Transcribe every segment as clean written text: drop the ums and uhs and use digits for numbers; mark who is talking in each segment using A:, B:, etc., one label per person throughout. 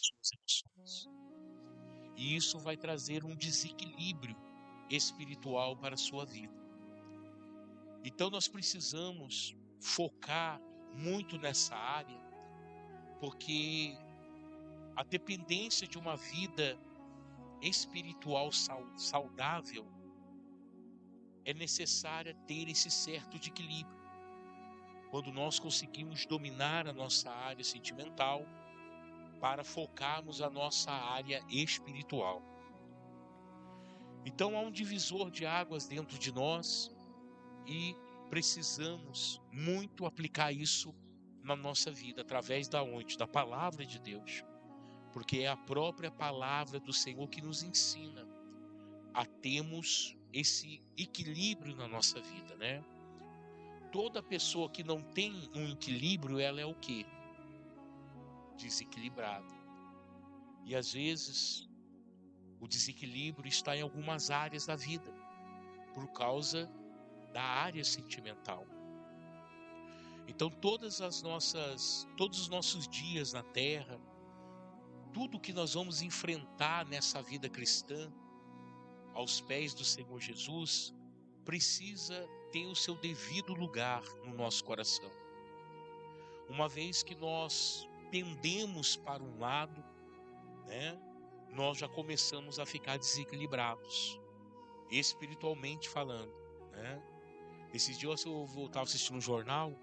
A: as suas emoções. E isso vai trazer um desequilíbrio espiritual para a sua vida. Então nós precisamos focar muito nessa área, porque a dependência de uma vida espiritual saudável é necessária ter esse certo de equilíbrio. Quando nós conseguimos dominar a nossa área sentimental para focarmos a nossa área espiritual. Então há um divisor de águas dentro de nós e precisamos muito aplicar isso na nossa vida, através da onde? Da palavra de Deus. Porque é a própria palavra do Senhor que nos ensina a termos esse equilíbrio na nossa vida, né? Toda pessoa que não tem um equilíbrio, ela é o quê? Desequilibrada. E às vezes o desequilíbrio está em algumas áreas da vida, por causa da área sentimental. Então todos os nossos dias na terra, tudo que nós vamos enfrentar nessa vida cristã, aos pés do Senhor Jesus, precisa ter o seu devido lugar no nosso coração. Uma vez que nós pendemos para um lado, né, nós já começamos a ficar desequilibrados, espiritualmente falando, né? Esses dias eu estava assistindo um jornal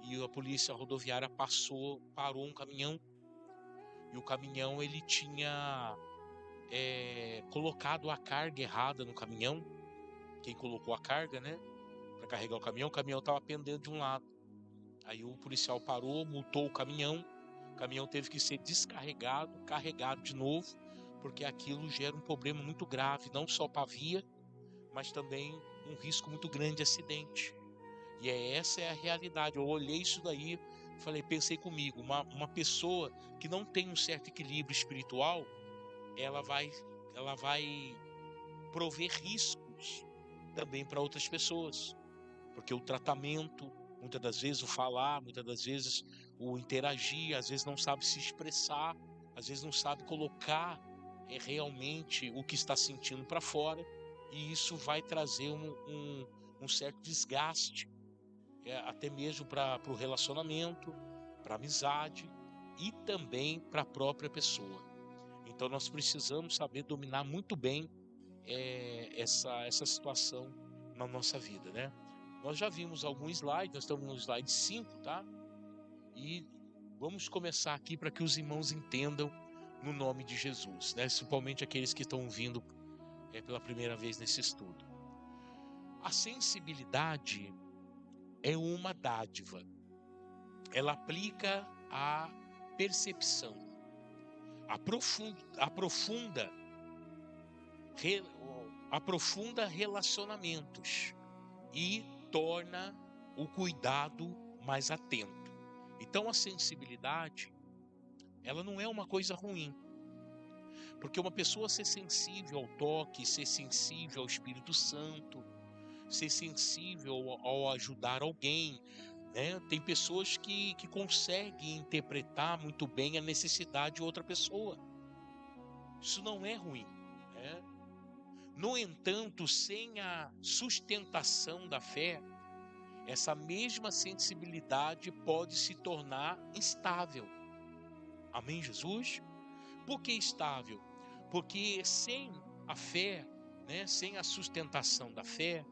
A: e a polícia rodoviária parou um caminhão, e o caminhão ele tinha colocado a carga errada no caminhão. Quem colocou a carga, né, para carregar o caminhão estava pendendo de um lado. Aí o policial parou, multou o caminhão teve que ser descarregado, carregado de novo, porque aquilo gera um problema muito grave, não só para a via, mas também um risco muito grande de acidente. E essa é a realidade. Eu olhei isso daí, pensei comigo, uma pessoa que não tem um certo equilíbrio espiritual, ela vai prover riscos também para outras pessoas, porque o tratamento, muitas das vezes o falar, muitas das vezes o interagir, às vezes não sabe se expressar, às vezes não sabe colocar realmente o que está sentindo para fora, e isso vai trazer um certo desgaste, até mesmo para o relacionamento, para a amizade e também para a própria pessoa. Então nós precisamos saber dominar muito bem essa situação na nossa vida, né? Nós já vimos alguns slides, nós estamos no slide 5, tá? E vamos começar aqui para que os irmãos entendam no nome de Jesus, né? Principalmente aqueles que estão vindo pela primeira vez nesse estudo. A sensibilidade é uma dádiva. Ela aplica a percepção, aprofunda relacionamentos e torna o cuidado mais atento. Então a sensibilidade, ela não é uma coisa ruim, porque uma pessoa ser sensível ao toque, ser sensível ao Espírito Santo, ser sensível ao ajudar alguém, né? Tem pessoas que conseguem interpretar muito bem a necessidade de outra pessoa. Isso não é ruim, né? No entanto, sem a sustentação da fé, essa mesma sensibilidade pode se tornar instável. Amém, Jesus? Por que instável? Porque sem a fé, né, sem a sustentação da fé,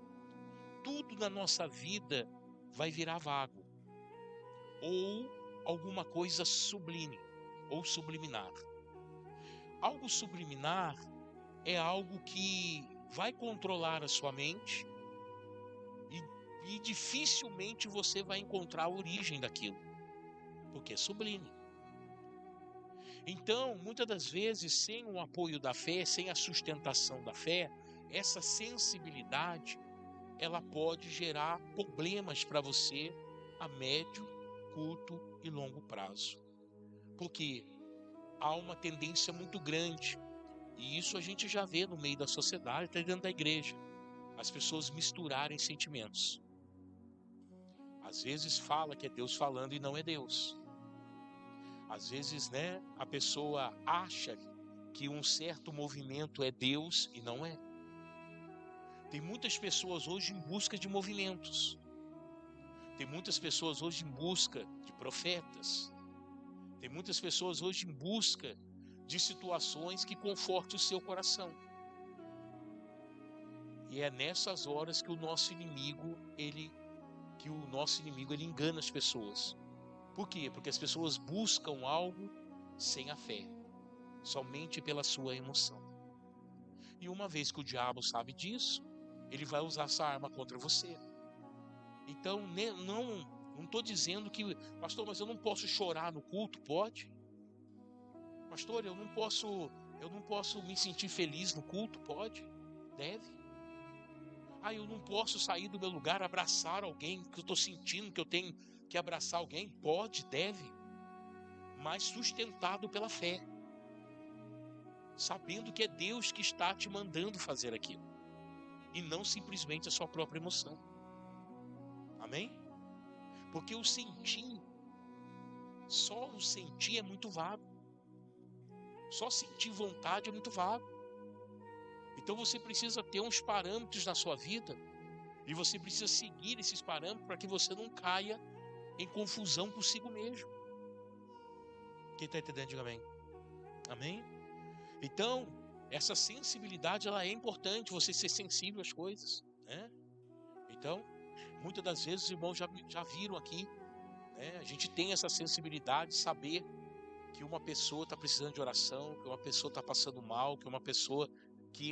A: tudo na nossa vida vai virar vago, ou alguma coisa sublime, ou subliminar. Algo subliminar é algo que vai controlar a sua mente e dificilmente você vai encontrar a origem daquilo, porque é sublime. Então, muitas das vezes, sem o apoio da fé, sem a sustentação da fé, essa sensibilidade, ela pode gerar problemas para você a médio, curto e longo prazo. Porque há uma tendência muito grande, e isso a gente já vê no meio da sociedade, até dentro da igreja, as pessoas misturarem sentimentos. Às vezes fala que é Deus falando e não é Deus. Às vezes, né, a pessoa acha que um certo movimento é Deus e não é. Tem muitas pessoas hoje em busca de movimentos. Tem muitas pessoas hoje em busca de profetas. Tem muitas pessoas hoje em busca de situações que confortem o seu coração. E é nessas horas que o nosso inimigo, ele engana as pessoas. Por quê? Porque as pessoas buscam algo sem a fé, somente pela sua emoção. E uma vez que o diabo sabe disso, ele vai usar essa arma contra você. Então, não estou dizendo que, pastor, mas eu não posso chorar no culto. Pode. Pastor, eu não posso me sentir feliz no culto. Pode. Deve. Eu não posso sair do meu lugar, abraçar alguém que eu estou sentindo que eu tenho que abraçar alguém. Pode, deve. Mas sustentado pela fé, sabendo que é Deus que está te mandando fazer aquilo, e não simplesmente a sua própria emoção. Amém? Porque só o sentir é muito vago. Só sentir vontade é muito vago. Então você precisa ter uns parâmetros na sua vida, e você precisa seguir esses parâmetros para que você não caia em confusão consigo mesmo. Quem está entendendo, diga amém. Amém? Então, essa sensibilidade, ela é importante, você ser sensível às coisas, né? Então, muitas das vezes os irmãos já viram aqui, né? A gente tem essa sensibilidade de saber que uma pessoa está precisando de oração, que uma pessoa está passando mal, que uma pessoa que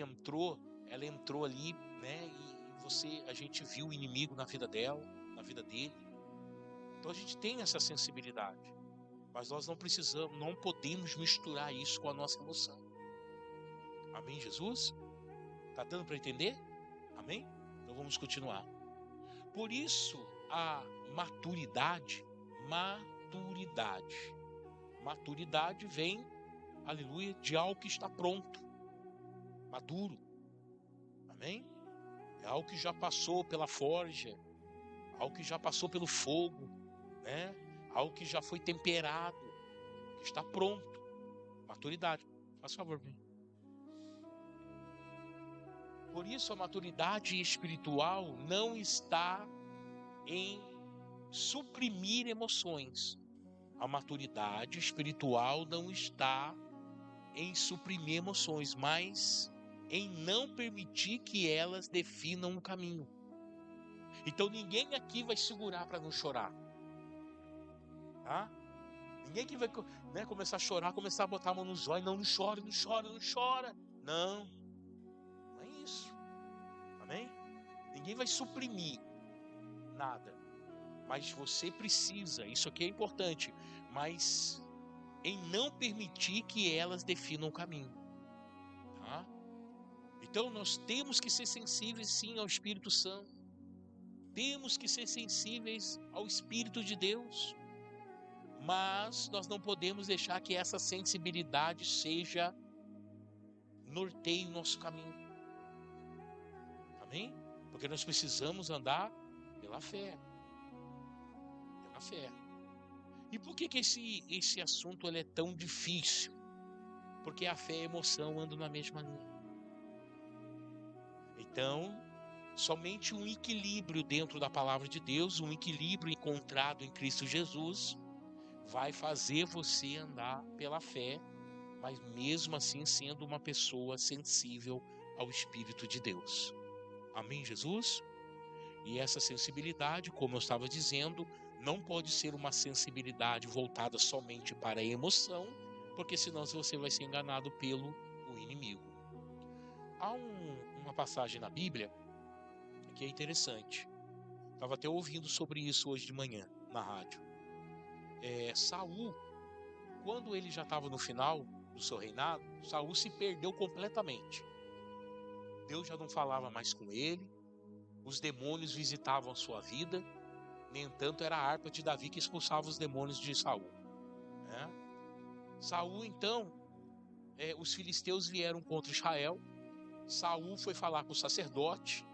A: ela entrou ali, né? E a gente viu o inimigo na vida dela, na vida dele. Então a gente tem essa sensibilidade, mas nós não podemos misturar isso com a nossa emoção. Amém, Jesus? Tá dando para entender? Amém? Então vamos continuar. Por isso a maturidade vem, aleluia, de algo que está pronto, maduro. Amém? É algo que já passou pela forja, algo que já passou pelo fogo, né? Algo que já foi temperado, que está pronto. Maturidade. Faz favor, bem. Por isso a maturidade espiritual não está em suprimir emoções. A maturidade espiritual não está em suprimir emoções, mas em não permitir que elas definam o caminho. Então ninguém aqui vai segurar para não chorar, tá? Ninguém aqui vai, né, começar a chorar, começar a botar a mão nos olhos. Não chora, não chora, não chora. Não é isso. Amém? Ninguém vai suprimir nada, mas você precisa, isso aqui é importante, mas em não permitir que elas definam o caminho, tá? Então nós temos que ser sensíveis sim ao Espírito Santo, temos que ser sensíveis ao Espírito de Deus, mas nós não podemos deixar que essa sensibilidade norteie o nosso caminho. Amém? Porque nós precisamos andar pela fé. Pela fé. E por que esse assunto ele é tão difícil? Porque a fé e a emoção andam na mesma linha. Então, somente um equilíbrio dentro da palavra de Deus, um equilíbrio encontrado em Cristo Jesus, vai fazer você andar pela fé, mas mesmo assim sendo uma pessoa sensível ao Espírito de Deus. Amém, Jesus? E essa sensibilidade, como eu estava dizendo, não pode ser uma sensibilidade voltada somente para a emoção, porque senão você vai ser enganado pelo inimigo. Há uma passagem na Bíblia que é interessante. Estava até ouvindo sobre isso hoje de manhã na rádio. Saul, quando ele já estava no final do seu reinado, Saul se perdeu completamente. Deus já não falava mais com ele, os demônios visitavam a sua vida. No entanto, era a harpa de Davi que expulsava os demônios de Saul, né? Saul, então, os filisteus vieram contra Israel. Saul foi falar com o sacerdote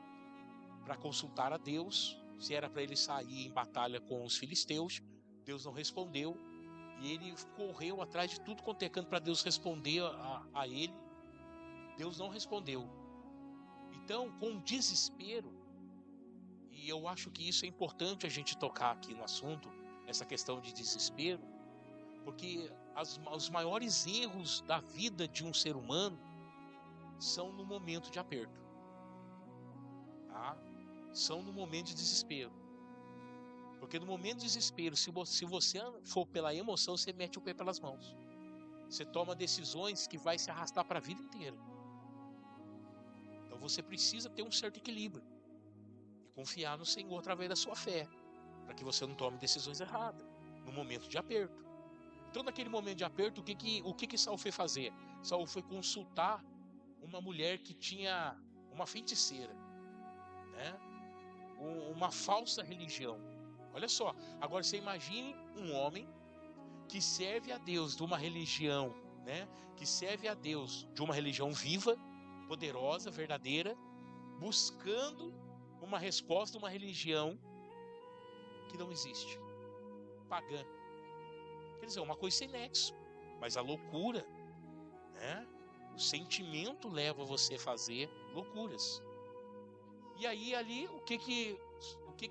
A: para consultar a Deus se era para ele sair em batalha com os filisteus. Deus não respondeu, E ele correu atrás de tudo quanto é canto para Deus responder a ele. Deus não respondeu. Então, com desespero, e eu acho que isso é importante a gente tocar aqui no assunto, essa questão de desespero, porque os maiores erros da vida de um ser humano são no momento de aperto, tá? São no momento de desespero. Porque no momento de desespero, se você for pela emoção, você mete o pé pelas mãos. Você toma decisões que vai se arrastar para a vida inteira. Então você precisa ter um certo equilíbrio e confiar no Senhor através da sua fé, para que você não tome decisões erradas no momento de aperto. Então, naquele momento de aperto, o que Saul foi fazer? Saul foi consultar uma mulher que tinha uma feiticeira, né? Uma falsa religião. Olha só, agora você imagine um homem que serve a Deus de uma religião, né? Que serve a Deus de uma religião viva, poderosa, verdadeira, buscando uma resposta de uma religião que não existe, pagã. Quer dizer, uma coisa sem nexo, mas a loucura, né? O sentimento leva você a fazer loucuras. E aí ali, o que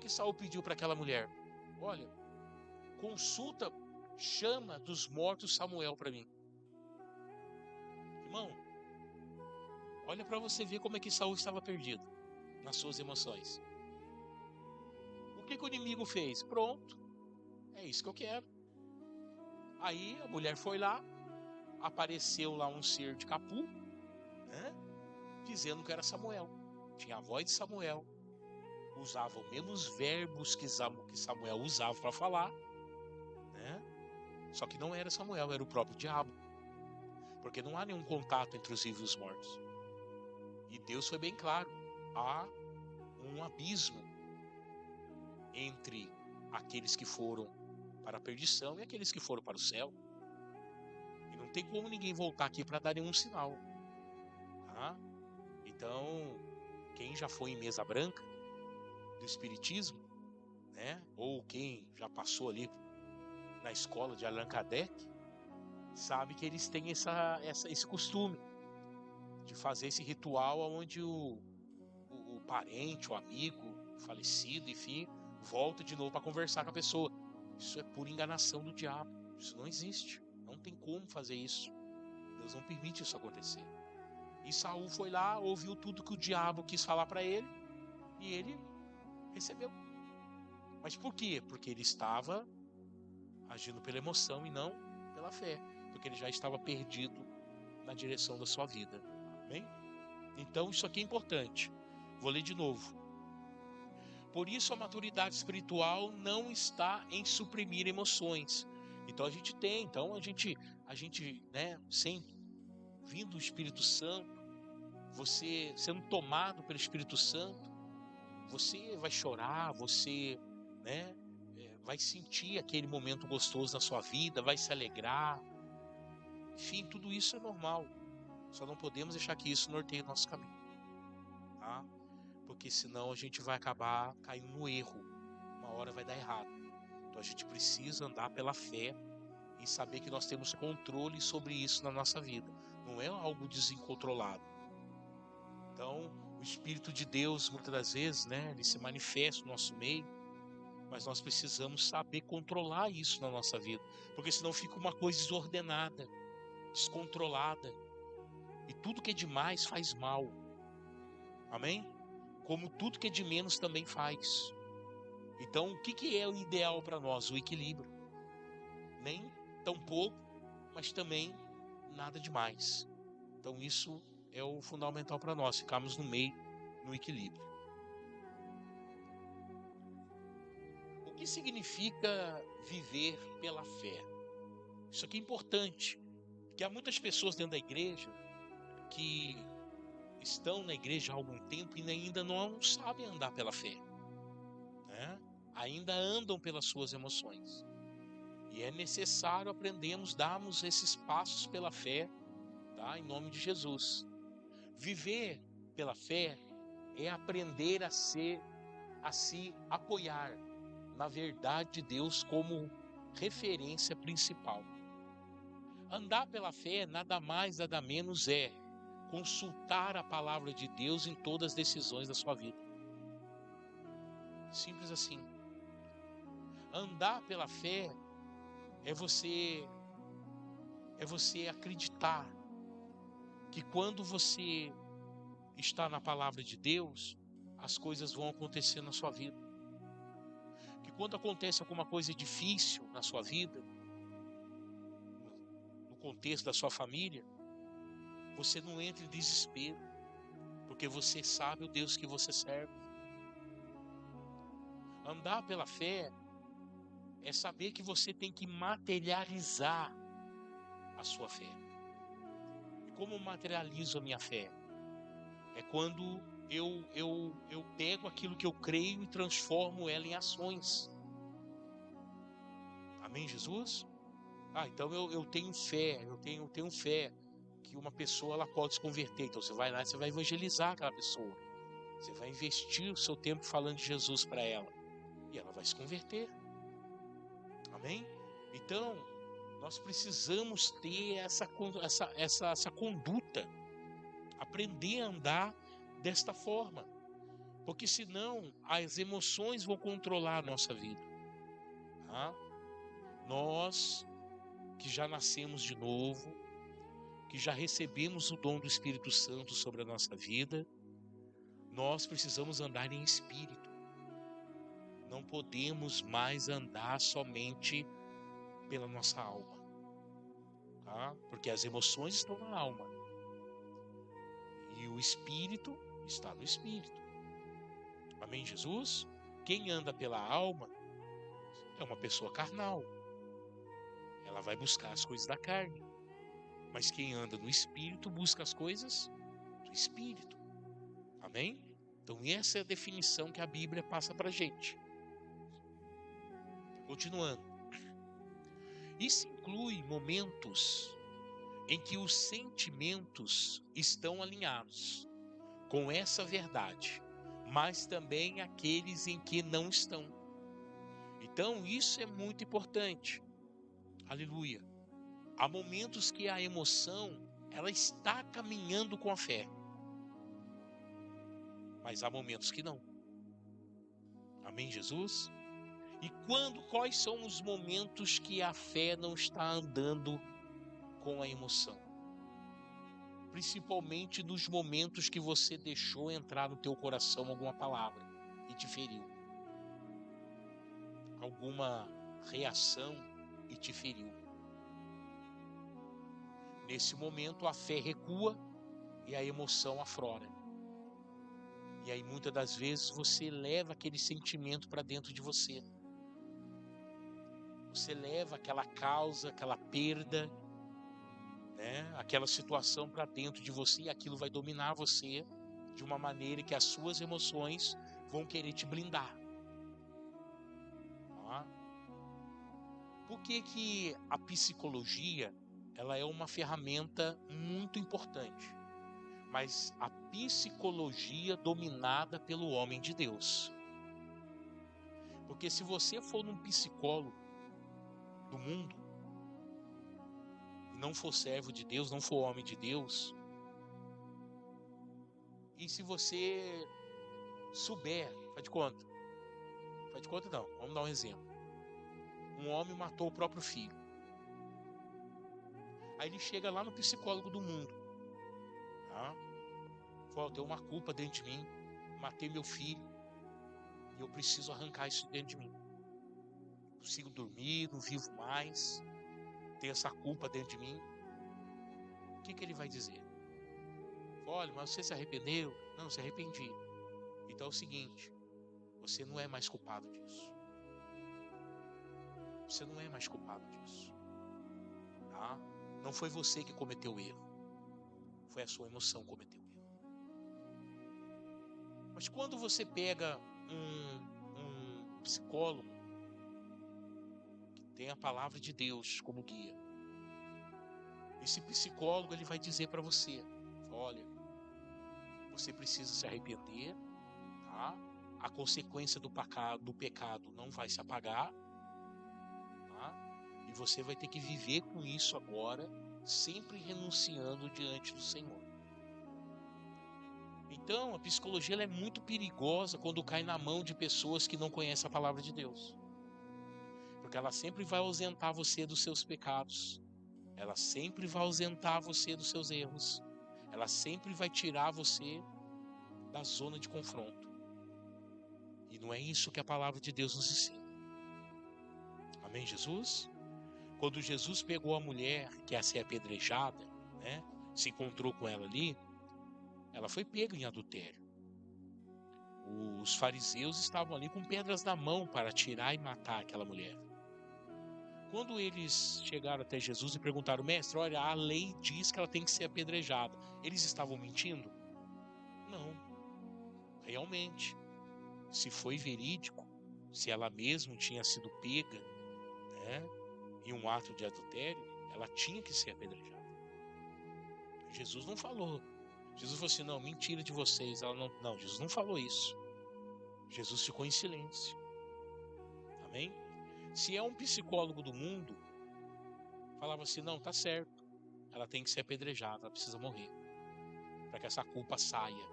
A: Saul pediu para aquela mulher? Olha, consulta, chama dos mortos Samuel para mim. Irmão, olha para você ver como é que Saul estava perdido nas suas emoções. O que o inimigo fez? Pronto, é isso que eu quero. Aí a mulher foi lá, apareceu lá um ser de capuz, né, dizendo que era Samuel. Tinha a voz de Samuel, usava os mesmos verbos que Samuel usava para falar, né? Só que não era Samuel, era o próprio diabo. Porque não há nenhum contato entre os vivos e os mortos. E Deus foi bem claro, há um abismo entre aqueles que foram para a perdição e aqueles que foram para o céu. E não tem como ninguém voltar aqui para dar nenhum sinal, tá? Então, quem já foi em mesa branca do espiritismo, né? Ou quem já passou ali na escola de Allan Kardec, sabe que eles têm esse costume de fazer esse ritual onde o parente, o amigo, o falecido, enfim, volta de novo para conversar com a pessoa. Isso é pura enganação do diabo. Isso não existe. Não tem como fazer isso. Deus não permite isso acontecer. E Saul foi lá, ouviu tudo que o diabo quis falar para ele e ele recebeu. Mas por quê? Porque ele estava agindo pela emoção e não pela fé, porque ele já estava perdido na direção da sua vida. Amém? Então isso aqui é importante. Vou ler de novo. Por isso a maturidade espiritual não está em suprimir emoções. Então a gente tem, a gente, né, sempre vindo do Espírito Santo, você sendo tomado pelo Espírito Santo, você vai chorar, você, né, vai sentir aquele momento gostoso na sua vida, vai se alegrar. Enfim, tudo isso é normal. Só não podemos deixar que isso norteie o nosso caminho, tá? Porque senão a gente vai acabar caindo no erro. Uma hora vai dar errado. Então a gente precisa andar pela fé e saber que nós temos controle sobre isso na nossa vida. Não é algo desincontrolado. Então, o Espírito de Deus, muitas das vezes, né, ele se manifesta no nosso meio, mas nós precisamos saber controlar isso na nossa vida, porque senão fica uma coisa desordenada, descontrolada, e tudo que é demais faz mal. Amém? Como tudo que é de menos também faz. Então, o que é o ideal para nós? O equilíbrio. Nem tão pouco, mas também nada demais. Então, isso é o fundamental para nós, ficarmos no meio, no equilíbrio. O que significa viver pela fé? Isso aqui é importante, porque há muitas pessoas dentro da igreja que estão na igreja há algum tempo e ainda não sabem andar pela fé, né? Ainda andam pelas suas emoções. E é necessário aprendermos, darmos esses passos pela fé, tá? Em nome de Jesus. Viver pela fé é aprender a se apoiar na verdade de Deus como referência principal. Andar pela fé nada mais, nada menos é consultar a palavra de Deus em todas as decisões da sua vida. Simples assim. Andar pela fé é você acreditar que quando você está na palavra de Deus, as coisas vão acontecer na sua vida. Que quando acontece alguma coisa difícil na sua vida, no contexto da sua família, você não entra em desespero, porque você sabe o Deus que você serve. Andar pela fé é saber que você tem que materializar a sua fé. E como eu materializo a minha fé? É quando eu pego aquilo que eu creio e transformo ela em ações. Amém, Jesus? Então eu tenho fé, eu tenho fé que uma pessoa ela pode se converter. Então você vai lá e você vai evangelizar aquela pessoa. Você vai investir o seu tempo falando de Jesus para ela. E ela vai se converter. Amém? Então, nós precisamos ter essa conduta. Aprender a andar desta forma. Porque senão as emoções vão controlar a nossa vida. Tá? Nós que já nascemos de novo, que já recebemos o dom do Espírito Santo sobre a nossa vida, nós precisamos andar em espírito. Não podemos mais andar somente pela nossa alma, tá? Porque as emoções estão na alma e o espírito está no espírito. Amém, Jesus? Quem anda pela alma é uma pessoa carnal. Ela vai buscar as coisas da carne. Mas quem anda no espírito busca as coisas do espírito. Amém? Então essa é a definição que a Bíblia passa para a gente. Continuando. Isso inclui momentos em que os sentimentos estão alinhados com essa verdade, mas também aqueles em que não estão. Então isso é muito importante. Aleluia. Há momentos que a emoção ela está caminhando com a fé, mas há momentos que não. Amém, Jesus? E quais são os momentos que a fé não está andando com a emoção? Principalmente nos momentos que você deixou entrar no teu coração alguma palavra e te feriu. Alguma reação e te feriu. Nesse momento a fé recua e a emoção aflora. E aí muitas das vezes você leva aquele sentimento para dentro de você. Você leva aquela causa, aquela perda, né? Aquela situação para dentro de você e aquilo vai dominar você de uma maneira que as suas emoções vão querer te blindar. Tá? Por que a psicologia ela é uma ferramenta muito importante? Mas a psicologia dominada pelo homem de Deus. Porque se você for num psicólogo do mundo, não for servo de Deus, não for homem de Deus, e se você souber, faz de conta não, vamos dar um exemplo. Um homem matou o próprio filho. Aí ele chega lá no psicólogo do mundo. Tá? Fala, tem uma culpa dentro de mim, matei meu filho, e eu preciso arrancar isso dentro de mim. Não consigo dormir, não vivo mais, tenho essa culpa dentro de mim. O que ele vai dizer? Olha, mas você se arrependeu? Não, se arrependi. Então é o seguinte, você não é mais culpado disso. Você não é mais culpado disso. Tá? Não foi você que cometeu o erro. Foi a sua emoção que cometeu o erro. Mas quando você pega um psicólogo que tem a palavra de Deus como guia, esse psicólogo ele vai dizer para você, olha, você precisa se arrepender, tá? A consequência do pecado não vai se apagar, tá? E você vai ter que viver com isso agora, sempre renunciando diante do Senhor. Então, a psicologia ela é muito perigosa quando cai na mão de pessoas que não conhecem a palavra de Deus. Porque ela sempre vai ausentar você dos seus pecados. Ela sempre vai ausentar você dos seus erros. Ela sempre vai tirar você da zona de confronto. E não é isso que a palavra de Deus nos ensina. Amém, Jesus? Quando Jesus pegou a mulher que ia ser apedrejada, né, se encontrou com ela ali, ela foi pega em adultério. Os fariseus estavam ali com pedras na mão para tirar e matar aquela mulher. Quando eles chegaram até Jesus e perguntaram: mestre, olha, a lei diz que ela tem que ser apedrejada. Eles estavam mentindo? Não. Realmente, se foi verídico, se ela mesma tinha sido pega, né, em um ato de adultério, ela tinha que ser apedrejada. Jesus não falou. Jesus falou assim: não, mentira de vocês. Ela não, Jesus não falou isso. Jesus ficou em silêncio. Amém? Se é um psicólogo do mundo, falava assim: não, tá certo, ela tem que ser apedrejada, ela precisa morrer, para que essa culpa saia.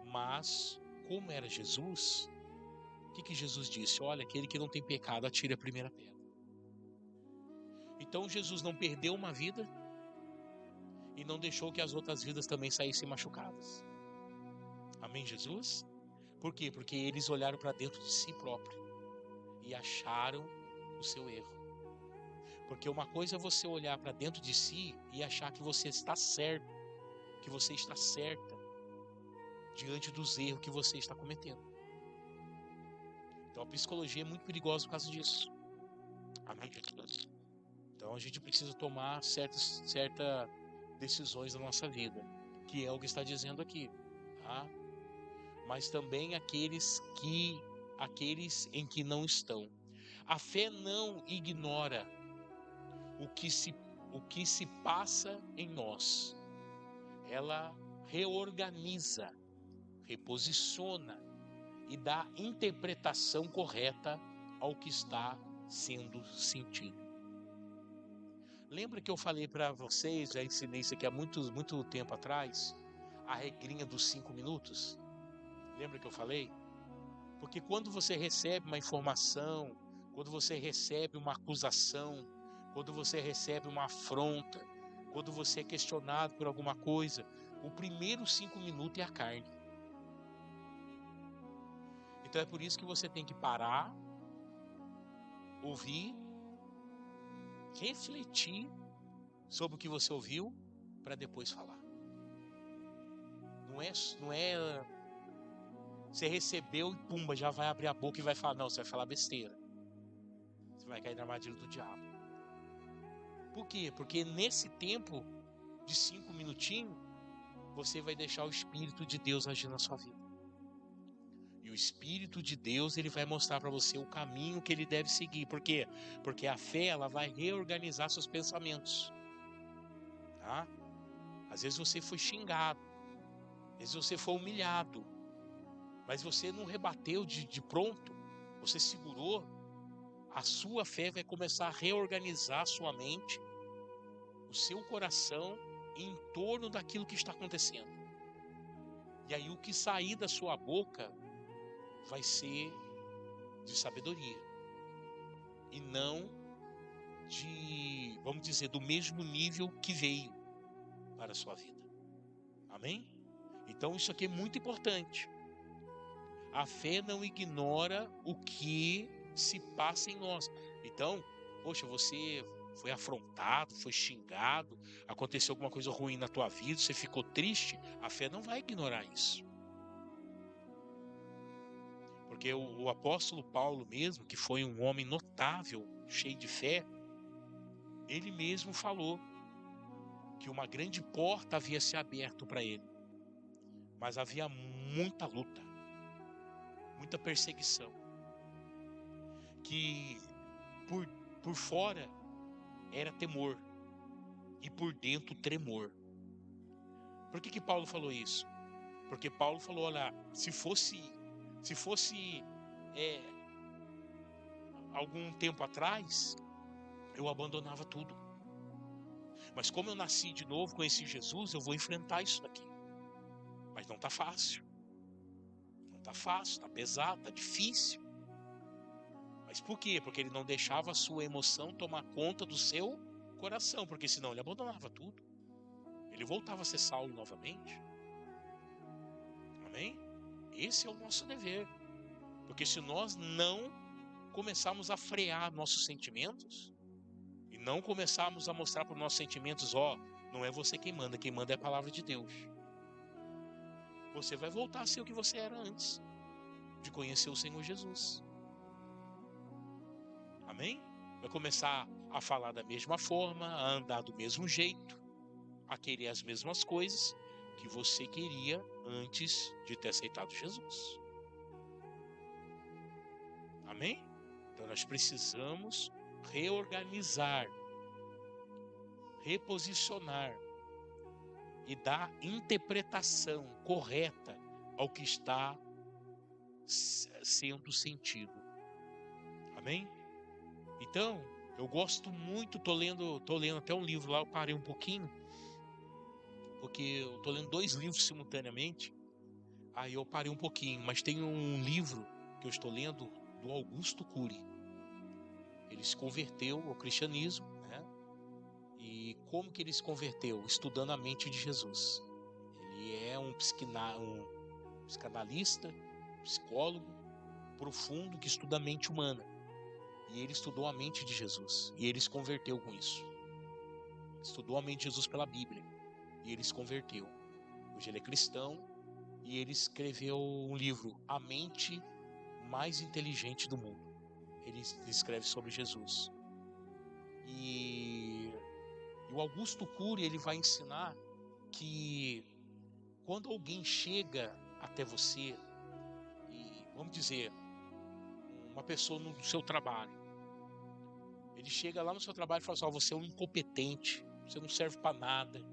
A: Mas, como era Jesus, o que Jesus disse? Olha, aquele que não tem pecado, atire a primeira pedra. Então Jesus não perdeu uma vida e não deixou que as outras vidas também saíssem machucadas. Amém, Jesus? Por quê? Porque eles olharam para dentro de si próprio e acharam o seu erro. Porque uma coisa é você olhar para dentro de si e achar que você está certo, que você está certa diante dos erros que você está cometendo. Então a psicologia é muito perigosa por causa disso. Amém, Jesus? Então a gente precisa tomar certas decisões na nossa vida, que é o que está dizendo aqui, tá? Mas também aqueles em que não estão. A fé não ignora o que se passa em nós. Ela reorganiza, reposiciona e dá interpretação correta ao que está sendo sentido. Lembra que eu falei para vocês, já ensinei isso aqui há muito tempo atrás, a regrinha dos 5 minutos? Lembra que eu falei? Porque quando você recebe uma informação, quando você recebe uma acusação, quando você recebe uma afronta, quando você é questionado por alguma coisa, o primeiro 5 minutos é a carne. Então é por isso que você tem que parar, ouvir, refletir sobre o que você ouviu para depois falar. Não é você recebeu e pumba, já vai abrir a boca e vai falar. Não, você vai falar besteira. Você vai cair na armadilha do diabo. Por quê? Porque nesse tempo de 5 minutinhos, você vai deixar o Espírito de Deus agir na sua vida. E o Espírito de Deus, ele vai mostrar para você o caminho que ele deve seguir. Por quê? Porque a fé, ela vai reorganizar seus pensamentos. Tá? Às vezes você foi xingado, às vezes você foi humilhado, mas você não rebateu de pronto, você segurou. A sua fé vai começar a reorganizar a sua mente, o seu coração em torno daquilo que está acontecendo. E aí o que sair da sua boca vai ser de sabedoria e não de, vamos dizer, do mesmo nível que veio para a sua vida. Amém? Então isso aqui é muito importante. A fé não ignora o que se passa em nós. Então, poxa, você foi afrontado, foi xingado, aconteceu alguma coisa ruim na tua vida, você ficou triste, a fé não vai ignorar isso. Porque o apóstolo Paulo mesmo, que foi um homem notável, cheio de fé, ele mesmo falou que uma grande porta havia se aberto para ele. Mas havia muita luta, muita perseguição. Que por fora era temor e por dentro tremor. Por que Paulo falou isso? Porque Paulo falou, olha, se fosse algum tempo atrás, eu abandonava tudo. Mas como eu nasci de novo, conheci Jesus, eu vou enfrentar isso daqui. Mas não tá fácil. Não tá fácil, tá pesado, tá difícil. Mas por quê? Porque ele não deixava a sua emoção tomar conta do seu coração, porque senão ele abandonava tudo. Ele voltava a ser Saulo novamente. Amém? Esse é o nosso dever. Porque se nós não começarmos a frear nossos sentimentos e não começarmos a mostrar para os nossos sentimentos, não é você quem manda é a palavra de Deus. Você vai voltar a ser o que você era antes de conhecer o Senhor Jesus. Amém? Vai começar a falar da mesma forma, a andar do mesmo jeito, a querer as mesmas coisas que você queria antes de ter aceitado Jesus. Amém? Então nós precisamos reorganizar, reposicionar e dar interpretação correta ao que está sendo sentido. Amém? Então, eu gosto muito, tô lendo até um livro lá, eu parei um pouquinho, porque eu tô lendo 2 livros simultaneamente, aí eu parei um pouquinho, mas tem um livro que eu estou lendo do Augusto Cury. Ele se converteu ao cristianismo, né? E como que ele se converteu? Estudando a mente de Jesus. Ele é um psicanalista, psicólogo profundo que estuda a mente humana. E ele estudou a mente de Jesus. E ele se converteu com isso. Estudou a mente de Jesus pela Bíblia. E ele se converteu. Hoje ele é cristão. E ele escreveu um livro, A Mente Mais Inteligente do Mundo. Ele escreve sobre Jesus. E o Augusto Cury, ele vai ensinar que quando alguém chega até você, e vamos dizer, uma pessoa no seu trabalho, ele chega lá no seu trabalho e fala assim, você é um incompetente, você não serve para nada,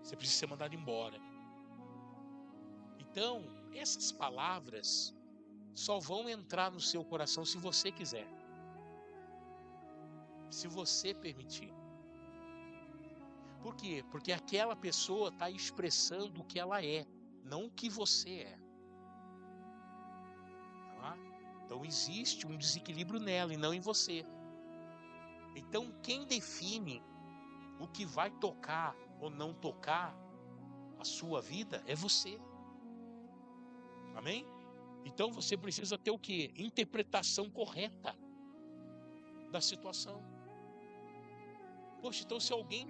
A: você precisa ser mandado embora. Então, essas palavras só vão entrar no seu coração se você quiser, se você permitir. Por quê? Porque aquela pessoa está expressando o que ela é, não o que você é. Tá? Então existe um desequilíbrio nela e não em você. Então quem define o que vai tocar ou não tocar a sua vida é você. Amém? Então você precisa ter o quê? Interpretação correta da situação. Poxa, então se alguém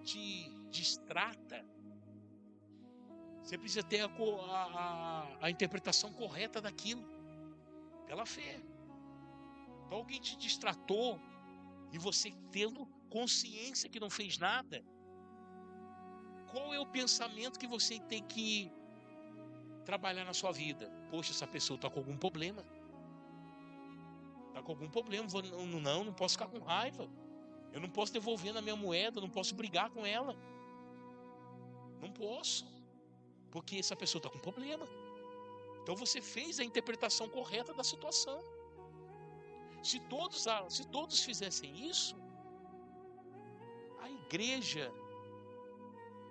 A: te distrata, você precisa ter a interpretação correta daquilo, pela fé. Então alguém te distratou e você tendo consciência que não fez nada, qual é o pensamento que você tem que trabalhar na sua vida? Poxa, essa pessoa está com algum problema. Está com algum problema, não posso ficar com raiva. Eu não posso devolver na minha moeda, não posso brigar com ela. Não posso, porque essa pessoa está com problema. Então você fez a interpretação correta da situação. Se todos fizessem isso, a igreja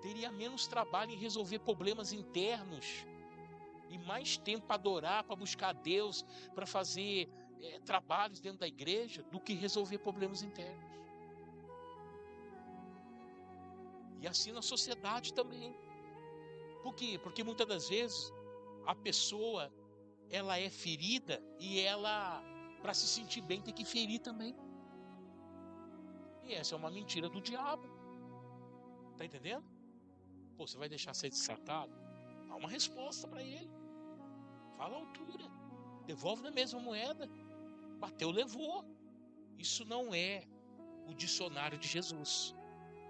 A: teria menos trabalho em resolver problemas internos e mais tempo para adorar, para buscar Deus, para fazer trabalhos dentro da igreja, do que resolver problemas internos. E assim na sociedade também. Por quê? Porque muitas das vezes a pessoa, ela é ferida e ela, para se sentir bem, tem que ferir também. E essa é uma mentira do diabo. Tá entendendo? Pô, você vai deixar ser destratado? Dá uma resposta para ele. Fala a altura. Devolve na mesma moeda. Bateu, levou. Isso não é o dicionário de Jesus.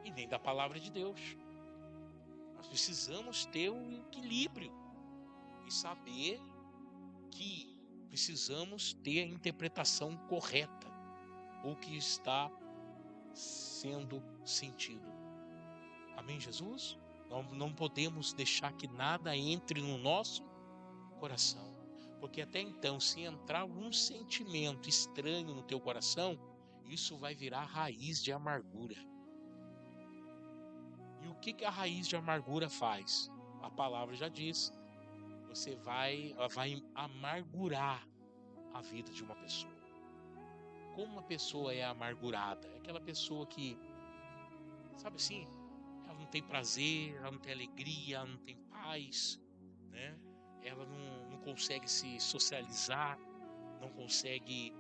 A: E nem da palavra de Deus. Nós precisamos ter um equilíbrio. E saber que precisamos ter a interpretação correta. O que está sendo sentido. Amém, Jesus? Nós não podemos deixar que nada entre no nosso coração. Porque até então, se entrar um sentimento estranho no teu coração, isso vai virar raiz de amargura. E o que a raiz de amargura faz? A palavra já diz, ela vai amargurar a vida de uma pessoa. Como uma pessoa é amargurada? É aquela pessoa que, sabe assim, ela não tem prazer, ela não tem alegria, ela não tem paz, né? Ela não consegue se socializar, não consegue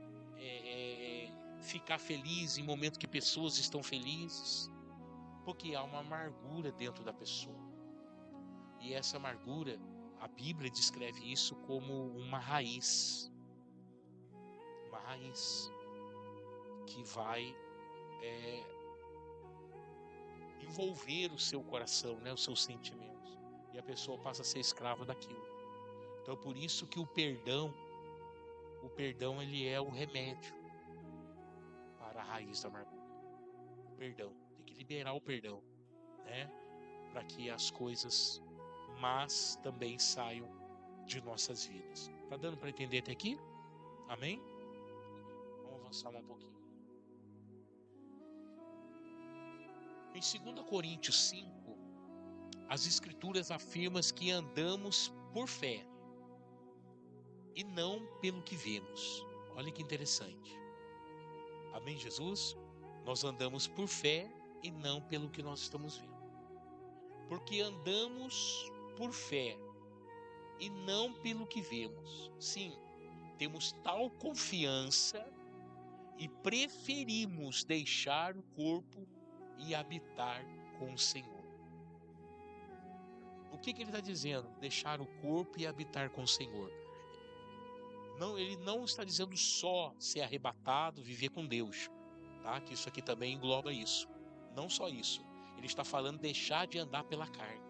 A: ficar feliz em momento que pessoas estão felizes, porque há uma amargura dentro da pessoa. E essa amargura, a Bíblia descreve isso como uma raiz que vai envolver o seu coração, né, os seus sentimentos, e a pessoa passa a ser escrava daquilo. Então é por isso que o perdão ele é o remédio para a raiz da amargura. O perdão, tem que liberar o perdão, né, para que as coisas más também saiam de nossas vidas. Tá dando para entender até aqui? Amém? Vamos avançar um pouquinho. Em 2 Coríntios 5, as escrituras afirmam que andamos por fé e não pelo que vemos. Olha que interessante. Amém, Jesus? Nós andamos por fé e não pelo que nós estamos vendo. Porque andamos por fé e não pelo que vemos. Sim, temos tal confiança e preferimos deixar o corpo e habitar com o Senhor. O que ele está dizendo? Deixar o corpo e habitar com o Senhor. Não, ele não está dizendo só ser arrebatado, viver com Deus, tá? Que isso aqui também engloba isso. Não só isso. Ele está falando deixar de andar pela carne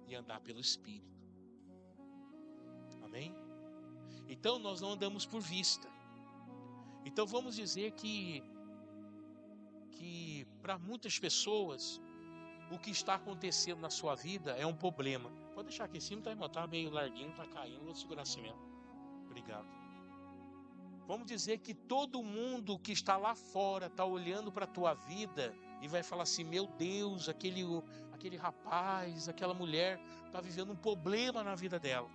A: e andar pelo Espírito. Amém? Então nós não andamos por vista. Então vamos dizer que para muitas pessoas o que está acontecendo na sua vida é um problema. Pode deixar aqui em cima, tá, irmão? Tá meio larguinho, tá caindo, vou segurar assim mesmo. Obrigado. Vamos dizer que todo mundo que está lá fora está olhando para a tua vida e vai falar assim: meu Deus, aquele rapaz, aquela mulher está vivendo um problema na vida dela.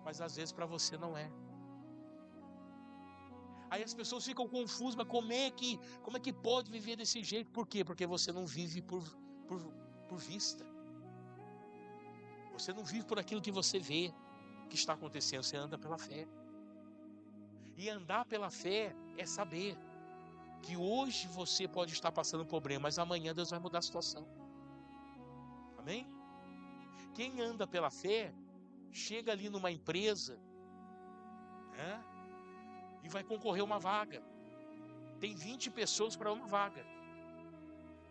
A: Mas às vezes para você não é. Aí as pessoas ficam confusas, mas como é que pode viver desse jeito? Por quê? Porque você não vive por vista. Você não vive por aquilo que você vê que está acontecendo, você anda pela fé. E andar pela fé é saber que hoje você pode estar passando um problema, mas amanhã Deus vai mudar a situação. Amém? Quem anda pela fé, chega ali numa empresa, né, e vai concorrer uma vaga. Tem 20 pessoas para uma vaga.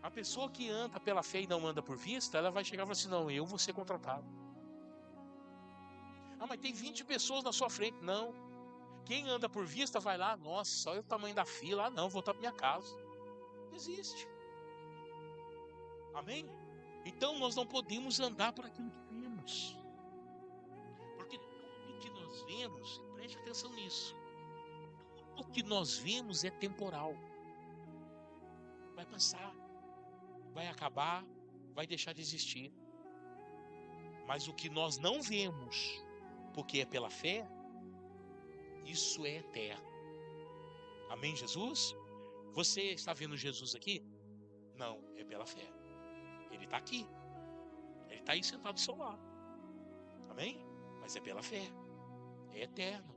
A: A pessoa que anda pela fé e não anda por vista, ela vai chegar e falar assim: não, eu vou ser contratado. Ah, mas tem 20 pessoas na sua frente. Não. Quem anda por vista vai lá, nossa, olha o tamanho da fila. Ah, não, vou voltar para minha casa. Existe. Amém? Então nós não podemos andar por aquilo que vemos. Porque tudo que nós vemos, preste atenção nisso, tudo que nós vemos é temporal. Vai passar, vai acabar, vai deixar de existir. Mas o que nós não vemos, porque é pela fé, isso é eterno. Amém, Jesus? Você está vendo Jesus aqui? Não, é pela fé. Ele está aqui. Ele está aí sentado do seu lado. Amém? Mas é pela fé. É eterno.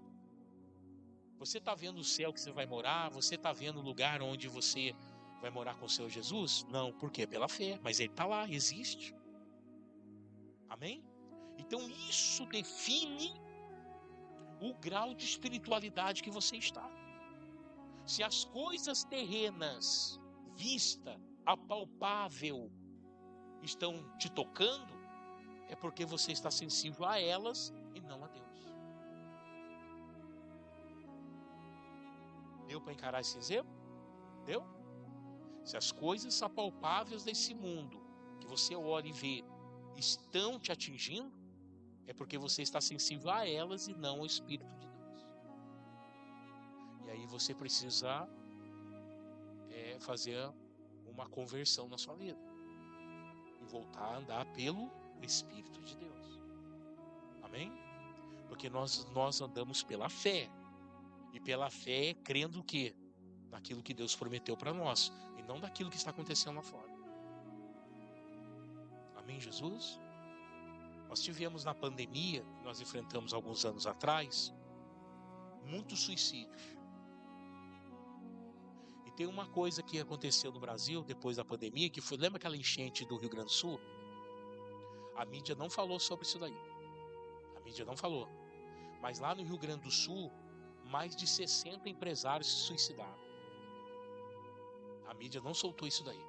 A: Você está vendo o céu que você vai morar? Você está vendo o lugar onde você vai morar com o Senhor Jesus? Não, porque é pela fé. Mas Ele está lá, existe. Amém? Então isso define o grau de espiritualidade que você está. Se as coisas terrenas, vista, apalpável, estão te tocando, é porque você está sensível a elas e não a Deus. Deu para encarar esse exemplo? Deu? Se as coisas apalpáveis desse mundo, que você olha e vê, estão te atingindo, é porque você está sensível a elas e não ao Espírito de Deus. E aí você precisa fazer uma conversão na sua vida e voltar a andar pelo Espírito de Deus. Amém? Porque nós andamos pela fé. E pela fé, crendo o quê? Naquilo que Deus prometeu para nós, e não daquilo que está acontecendo lá fora. Amém, Jesus? Nós tivemos na pandemia, que nós enfrentamos alguns anos atrás, muitos suicídios. E tem uma coisa que aconteceu no Brasil depois da pandemia, que foi, lembra aquela enchente do Rio Grande do Sul? A mídia não falou sobre isso daí. A mídia não falou. Mas lá no Rio Grande do Sul, mais de 60 empresários se suicidaram. A mídia não soltou isso daí.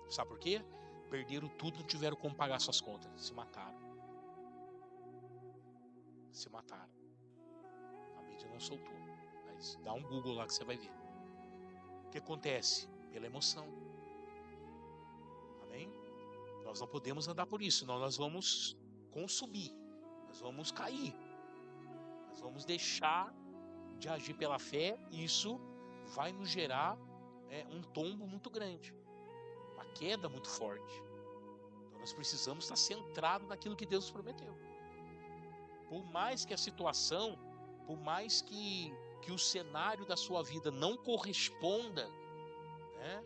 A: Sabe por quê? Perderam tudo, não tiveram como pagar suas contas. Se mataram. Se mataram. A mídia não soltou. Mas dá um Google lá que você vai ver. O que acontece? Pela emoção. Amém? Nós não podemos andar por isso, senão nós vamos consumir. Nós vamos cair. Nós vamos deixar de agir pela fé, e isso vai nos gerar um tombo muito grande, uma queda muito forte. Então nós precisamos estar centrados naquilo que Deus prometeu. Por mais que a situação, por mais que o cenário da sua vida não corresponda, né,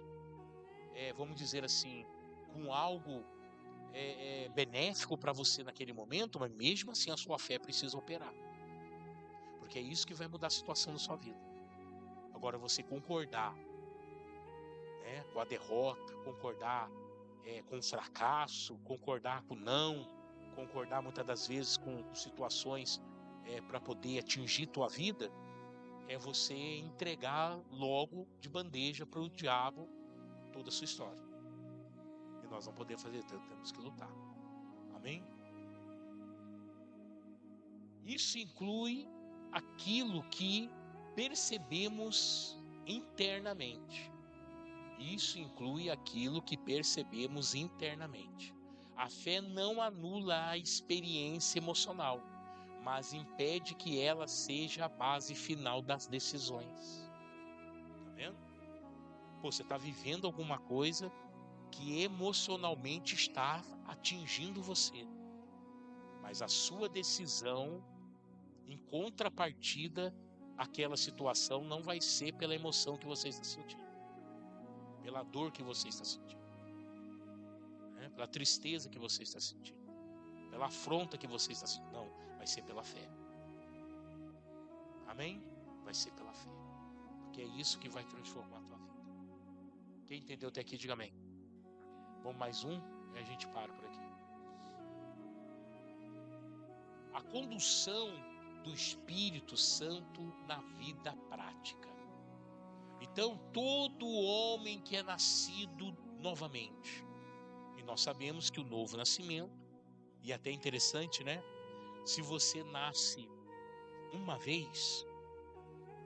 A: vamos dizer assim, com algo benéfico para você naquele momento, mas mesmo assim a sua fé precisa operar. Porque é isso que vai mudar a situação da sua vida. Agora, você concordar com a derrota, concordar com o fracasso, concordar com o não, concordar muitas das vezes com situações para poder atingir tua vida, é você entregar logo de bandeja para o diabo toda a sua história. E nós não podemos fazer tanto, temos que lutar. Amém? Isso inclui aquilo que percebemos internamente. Isso inclui aquilo que percebemos internamente. A fé não anula a experiência emocional, mas impede que ela seja a base final das decisões. Tá vendo? Pô, você está vivendo alguma coisa que emocionalmente está atingindo você, mas a sua decisão, em contrapartida, aquela situação não vai ser pela emoção que você está sentindo, pela dor que você está sentindo, pela tristeza que você está sentindo, pela afronta que você está sentindo. Não, vai ser pela fé. Amém? Vai ser pela fé. Porque é isso que vai transformar a tua vida. Quem entendeu até aqui, diga amém. Vamos mais um e a gente para por aqui. A condução do Espírito Santo na vida prática. Então, todo homem que é nascido novamente, e nós sabemos que o novo nascimento, e até interessante, né? Se você nasce uma vez,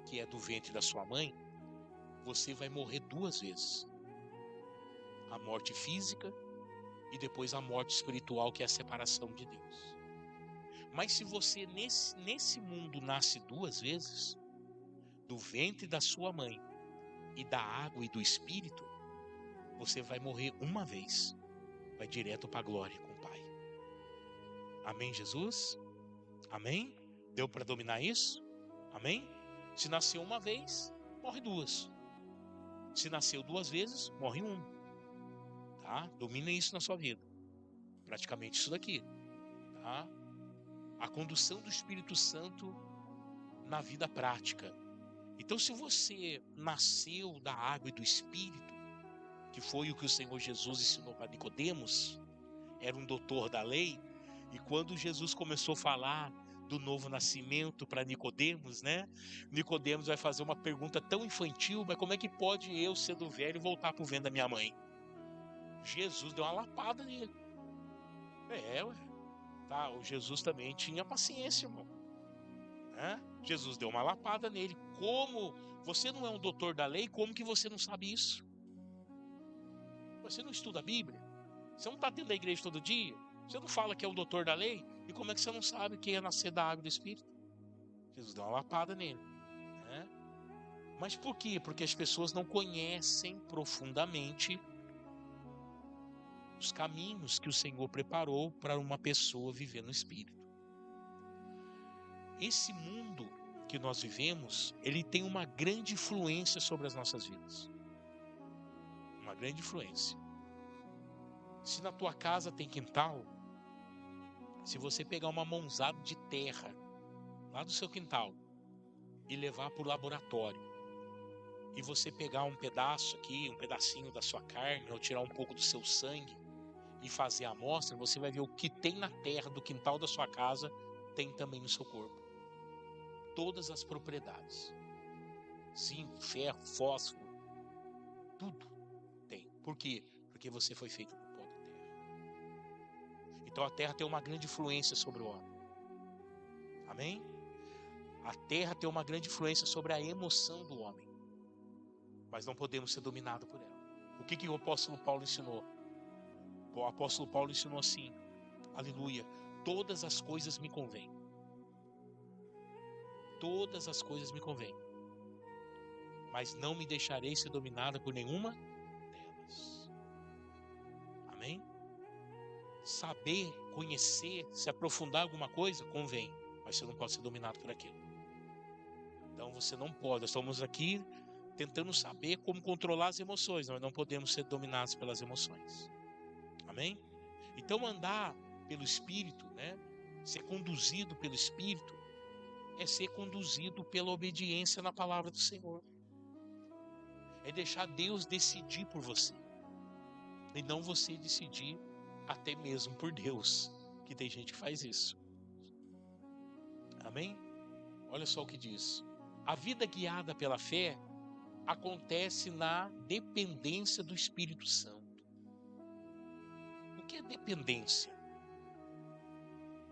A: que é do ventre da sua mãe, você vai morrer 2 vezes. A morte física e depois a morte espiritual, que é a separação de Deus. Mas se você nesse mundo nasce 2 vezes, do ventre da sua mãe e da água e do Espírito, você vai morrer uma vez, vai direto para a glória com o Pai. Amém, Jesus? Amém? Deu para dominar isso? Amém? Se nasceu uma vez, morre 2. Se nasceu 2 vezes, morre 1. Tá? Domina isso na sua vida. Praticamente isso daqui. Tá? A condução do Espírito Santo na vida prática. Então, se você nasceu da água e do Espírito, que foi o que o Senhor Jesus ensinou para Nicodemos, era um doutor da lei, e quando Jesus começou a falar do novo nascimento para Nicodemos, né? Nicodemos vai fazer uma pergunta tão infantil, mas como é que pode eu, sendo velho, voltar para o ventre da minha mãe? Jesus deu uma lapada nele. Ué. Tá, o Jesus também tinha paciência, irmão. Jesus deu uma lapada nele. Como você não é um doutor da lei, como que você não sabe isso? Você não estuda a Bíblia? Você não está dentro da igreja todo dia? Você não fala que é o doutor da lei? E como é que você não sabe que ia nascer da água do Espírito? Jesus dá uma lapada nele, né? Mas por quê? Porque as pessoas não conhecem profundamente os caminhos que o Senhor preparou para uma pessoa viver no Espírito. Esse mundo que nós vivemos, ele tem uma grande influência sobre as nossas vidas. Uma grande influência. Se na tua casa tem quintal, se você pegar uma mãozada de terra lá do seu quintal e levar para o laboratório, e você pegar um pedaço aqui, um pedacinho da sua carne, ou tirar um pouco do seu sangue e fazer a amostra, você vai ver o que tem na terra do quintal da sua casa, tem também no seu corpo. Todas as propriedades. Zinco, ferro, fósforo, tudo tem. Por quê? Porque você foi feito do pó da terra. Então a terra tem uma grande influência sobre o homem. Amém? A terra tem uma grande influência sobre a emoção do homem. Mas não podemos ser dominados por ela. O que o apóstolo Paulo ensinou? O apóstolo Paulo ensinou assim, aleluia, todas as coisas me convêm. Todas as coisas me convêm. Mas não me deixarei ser dominada por nenhuma delas. Amém? Saber, conhecer, se aprofundar em alguma coisa, convém. Mas você não pode ser dominado por aquilo. Então você não pode. Nós estamos aqui tentando saber como controlar as emoções. Nós não podemos ser dominados pelas emoções. Amém? Então andar pelo Espírito, né? Ser conduzido pelo Espírito, é ser conduzido pela obediência na palavra do Senhor. É deixar Deus decidir por você. E não você decidir até mesmo por Deus. Que tem gente que faz isso. Amém? Olha só o que diz. A vida guiada pela fé acontece na dependência do Espírito Santo. O que é dependência?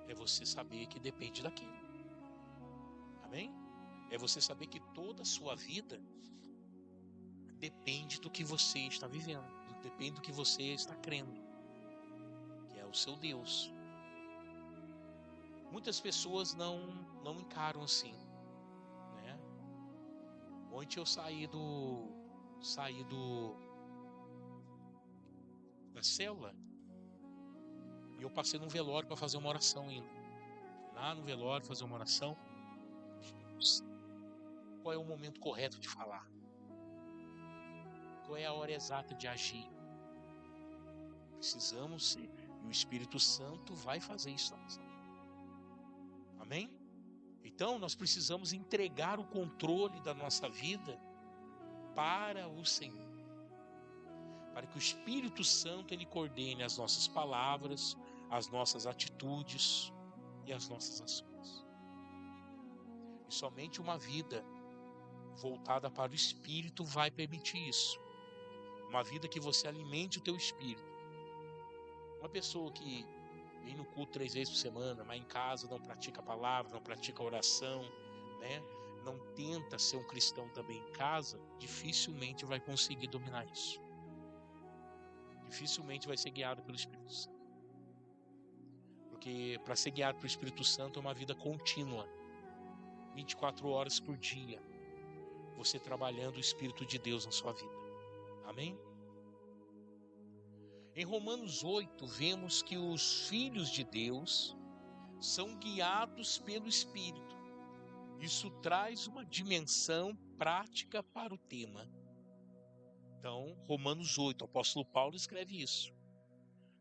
A: É você saber que depende daquilo. Amém? É você saber que toda a sua vida depende do que você está vivendo, depende do que você está crendo, que é o seu Deus. Muitas pessoas não encaram assim, né? Ontem eu saí da célula e eu passei num velório para fazer uma oração ainda. Fui lá no velório fazer uma oração. Qual é o momento correto de falar? Qual é a hora exata de agir? Precisamos ser. E o Espírito Santo vai fazer isso na nossa vida. Amém? Então nós precisamos entregar o controle da nossa vida para o Senhor. Para que o Espírito Santo ele coordene as nossas palavras, as nossas atitudes e as nossas ações. E somente uma vida voltada para o Espírito vai permitir isso. Uma vida que você alimente o teu espírito. Uma pessoa que vem no culto 3 vezes por semana, mas em casa não pratica a palavra, não pratica a oração, né? Não tenta ser um cristão também em casa, dificilmente vai conseguir dominar isso. Dificilmente vai ser guiado pelo Espírito Santo. Porque para ser guiado pelo Espírito Santo é uma vida contínua. 24 horas por dia. Você trabalhando o Espírito de Deus na sua vida. Amém? Em Romanos 8, vemos que os filhos de Deus são guiados pelo Espírito. Isso traz uma dimensão prática para o tema. Então, Romanos 8, o apóstolo Paulo escreve isso.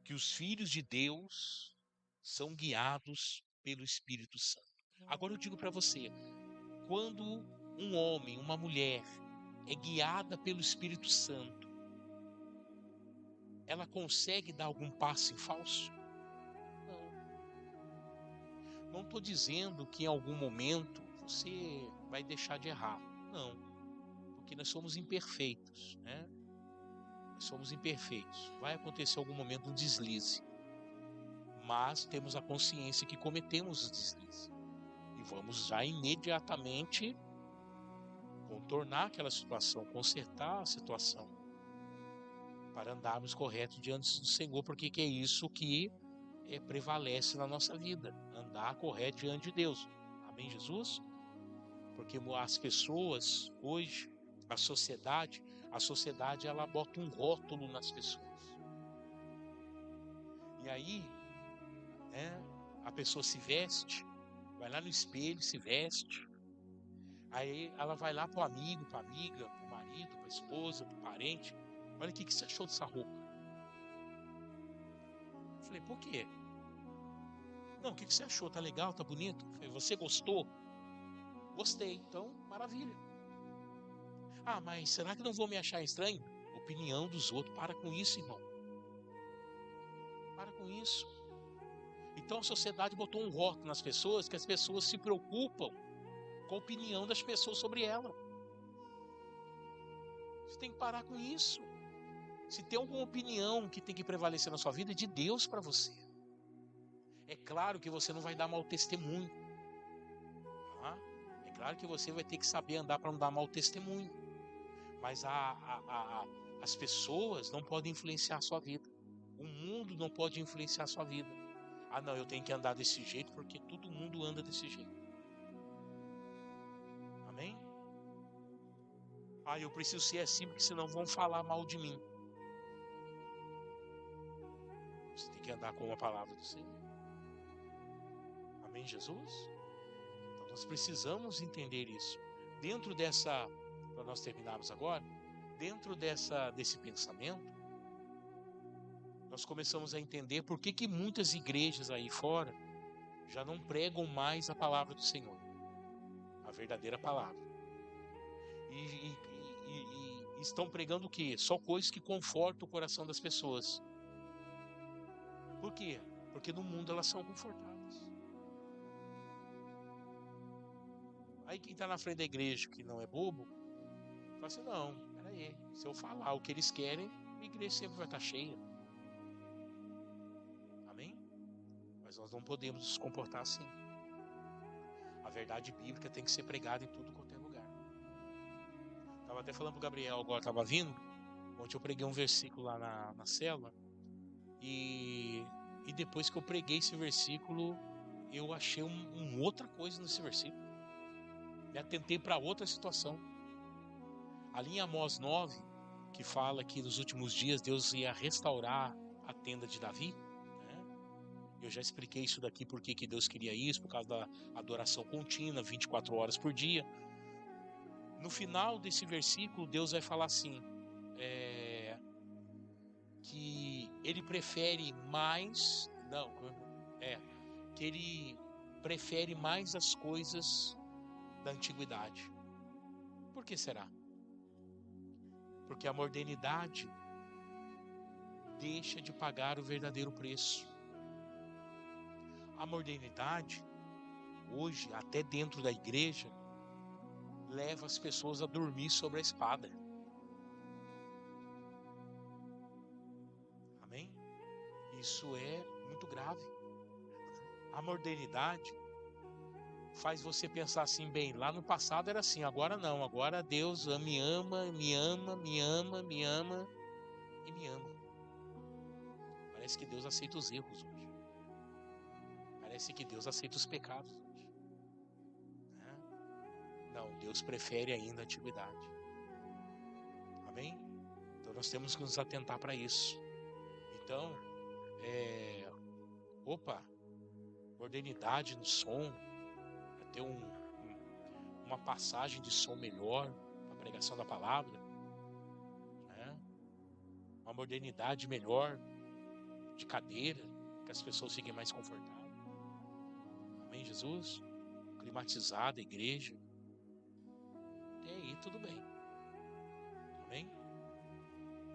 A: Que os filhos de Deus são guiados pelo Espírito Santo. Agora eu digo para você, quando um homem, uma mulher é guiada pelo Espírito Santo, ela consegue dar algum passo em falso? Não. Não estou dizendo que em algum momento você vai deixar de errar. Não. Porque nós somos imperfeitos, né? Nós somos imperfeitos. Vai acontecer algum momento um deslize. Mas temos a consciência que cometemos os deslizes. E vamos já imediatamente contornar aquela situação, consertar a situação. Para andarmos corretos diante do Senhor, porque que é isso que prevalece na nossa vida, andar correto diante de Deus. Amém, Jesus? Porque as pessoas hoje, a sociedade ela bota um rótulo nas pessoas. E aí, né, a pessoa se veste, vai lá no espelho, se veste. Aí ela vai lá pro amigo, pra amiga, pro marido, pra esposa, pro parente. Olha o que você achou dessa roupa? Eu falei, por quê? Não, o que você achou? Tá legal? Tá bonito? Eu falei, você gostou? Gostei, então maravilha. Ah, mas será que não vou me achar estranho? Opinião dos outros, para com isso, irmão. Para com isso. Então a sociedade botou um rótulo nas pessoas, que as pessoas se preocupam com a opinião das pessoas sobre ela. Você tem que parar com isso. Se tem alguma opinião que tem que prevalecer na sua vida, é de Deus para você. É claro que você não vai dar mau testemunho. Tá? É claro que você vai ter que saber andar para não dar mau testemunho. Mas as pessoas não podem influenciar a sua vida. O mundo não pode influenciar a sua vida. Ah, não, eu tenho que andar desse jeito porque todo mundo anda desse jeito. Amém? Ah, eu preciso ser assim porque senão vão falar mal de mim. Você tem que andar com a palavra do Senhor. Amém, Jesus? Então nós precisamos entender isso. Dentro dessa, para nós terminarmos agora, dentro desse pensamento, nós começamos a entender por que muitas igrejas aí fora já não pregam mais a palavra do Senhor, a verdadeira palavra. E estão pregando o quê? Só coisas que confortam o coração das pessoas. Por quê? Porque no mundo elas são confortáveis. Aí quem está na frente da igreja que não é bobo, fala assim, não, peraí, se eu falar o que eles querem, a igreja sempre vai estar cheia. Amém? Mas nós não podemos nos comportar assim. A verdade bíblica tem que ser pregada em tudo quanto é lugar. Estava até falando para o Gabriel, agora estava vindo. Ontem eu preguei um versículo lá na célula. E depois que eu preguei esse versículo, eu achei outra coisa nesse versículo. Me atentei para outra situação. Ali em Amós 9, que fala que nos últimos dias Deus ia restaurar a tenda de Davi. Eu já expliquei isso daqui, porque que Deus queria isso, por causa da adoração contínua, 24 horas por dia. No final desse versículo, Deus vai falar assim, que ele prefere mais, que ele prefere mais as coisas da antiguidade. Por que será? Porque a modernidade deixa de pagar o verdadeiro preço. A modernidade, hoje, até dentro da igreja, leva as pessoas a dormir sobre a espada. Amém? Isso é muito grave. A modernidade faz você pensar assim, bem, lá no passado era assim, agora não, agora Deus me ama, me ama, me ama, me ama e me ama. Parece que Deus aceita os erros hoje. Parece que Deus aceita os pecados hoje. Não, Deus prefere ainda a antiguidade. Amém? Então nós temos que nos atentar para isso. Então, modernidade no som, para ter uma passagem de som melhor, a pregação da palavra, né? Uma modernidade melhor de cadeira, que as pessoas fiquem mais confortáveis. Amém, Jesus? Climatizada a igreja. E aí, tudo bem. Amém?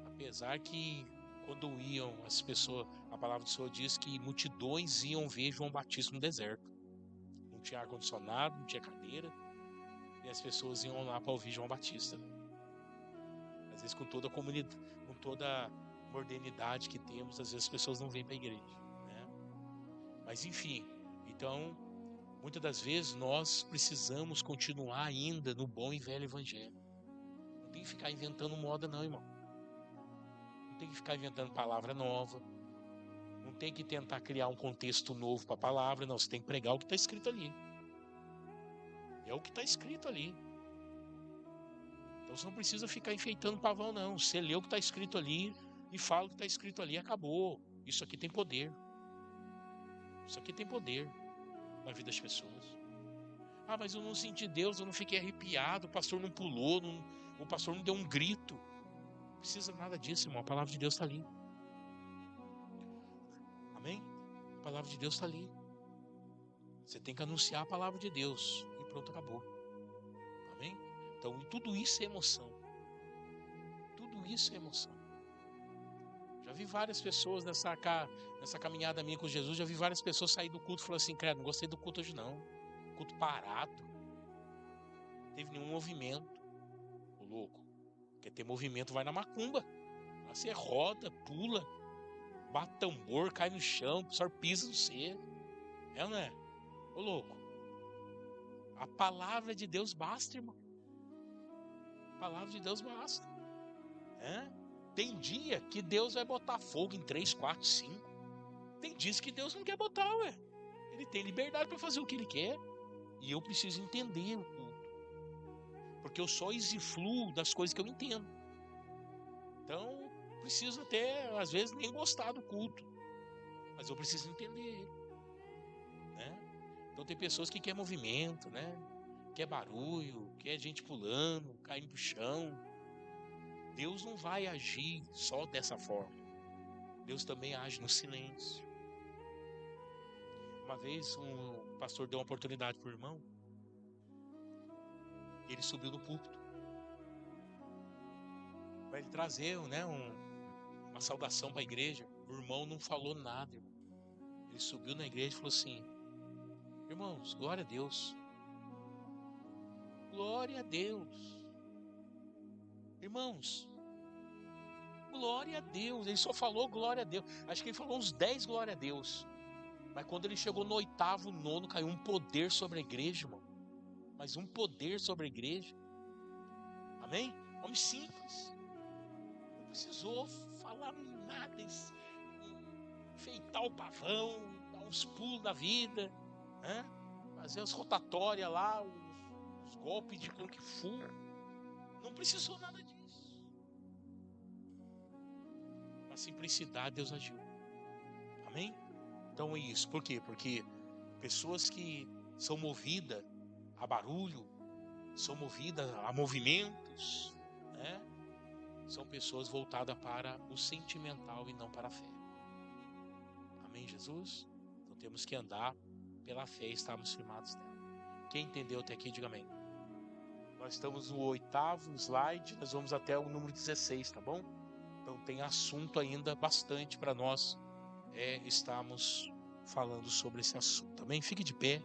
A: Apesar que quando iam as pessoas, a palavra do Senhor diz que multidões iam ver João Batista no deserto. Não tinha ar-condicionado, não tinha cadeira, e as pessoas iam lá para ouvir João Batista. Às vezes com toda a comunidade, com toda a modernidade que temos, às vezes as pessoas não vêm para a igreja, né? Mas enfim, então, muitas das vezes nós precisamos continuar ainda no bom e velho evangelho. Não tem que ficar inventando moda não, irmão. Não tem que ficar inventando palavra nova. Não tem que tentar criar um contexto novo para a palavra, não, você tem que pregar o que está escrito ali. É o que está escrito ali. Então você não precisa ficar enfeitando pavão, não. Você lê o que está escrito ali e fala o que está escrito ali, acabou. Isso aqui tem poder. Isso aqui tem poder na vida das pessoas. Ah, mas eu não senti Deus, eu não fiquei arrepiado, o pastor não pulou, o pastor não deu um grito. Não precisa nada disso, irmão. A palavra de Deus está ali. Amém? A palavra de Deus está ali. Você tem que anunciar a palavra de Deus. E pronto, acabou. Amém? Então, tudo isso é emoção. Tudo isso é emoção. Já vi várias pessoas nessa caminhada minha com Jesus, já vi várias pessoas sair do culto e falar assim, cara, não gostei do culto hoje não. Culto parado. Não teve nenhum movimento. Ô louco. Quer ter movimento, vai na macumba. Lá você roda, pula, bate tambor, cai no chão, o pessoal pisa no você. É ou não é? Ô louco. A palavra de Deus basta, irmão. A palavra de Deus basta. É? Tem dia que Deus vai botar fogo em 3, 4, 5. Tem dias que Deus não quer botar, ué. Ele tem liberdade para fazer o que ele quer. E eu preciso entender o culto. Porque eu só exifluo das coisas que eu entendo. Então, preciso até, às vezes, nem gostar do culto. Mas eu preciso entender ele. Né? Então tem pessoas que querem movimento, né? Quer barulho, quer gente pulando, caindo pro chão. Deus não vai agir só dessa forma. Deus também age no silêncio. Uma vez um pastor deu uma oportunidade pro irmão. E ele subiu no púlpito para ele trazer, né, uma saudação para a igreja. O irmão não falou nada, irmão. Ele subiu na igreja e falou assim: irmãos, glória a Deus. Glória a Deus. Irmãos, glória a Deus. Ele só falou glória a Deus. Acho que ele falou uns 10 glória a Deus. Mas quando ele chegou no 8º, 9º, caiu um poder sobre a igreja, irmão. Mas um poder sobre a igreja. Amém? Homem simples. Não precisou falar nada. Enfeitar o pavão, dar uns pulos da vida. Né? Fazer as rotatórias lá, os golpes de Kung Fu. Não precisou nada disso. Na simplicidade Deus agiu. Amém? Então é isso. Por quê? Porque pessoas que são movidas a barulho, são movidas a movimentos, né? São pessoas voltadas para o sentimental e não para a fé. Amém, Jesus? Então temos que andar pela fé e estarmos firmados nela. Quem entendeu até aqui, diga amém. Nós estamos no 8º slide, nós vamos até o número 16, tá bom? Então tem assunto ainda bastante para nós estarmos falando sobre esse assunto. Também fique de pé.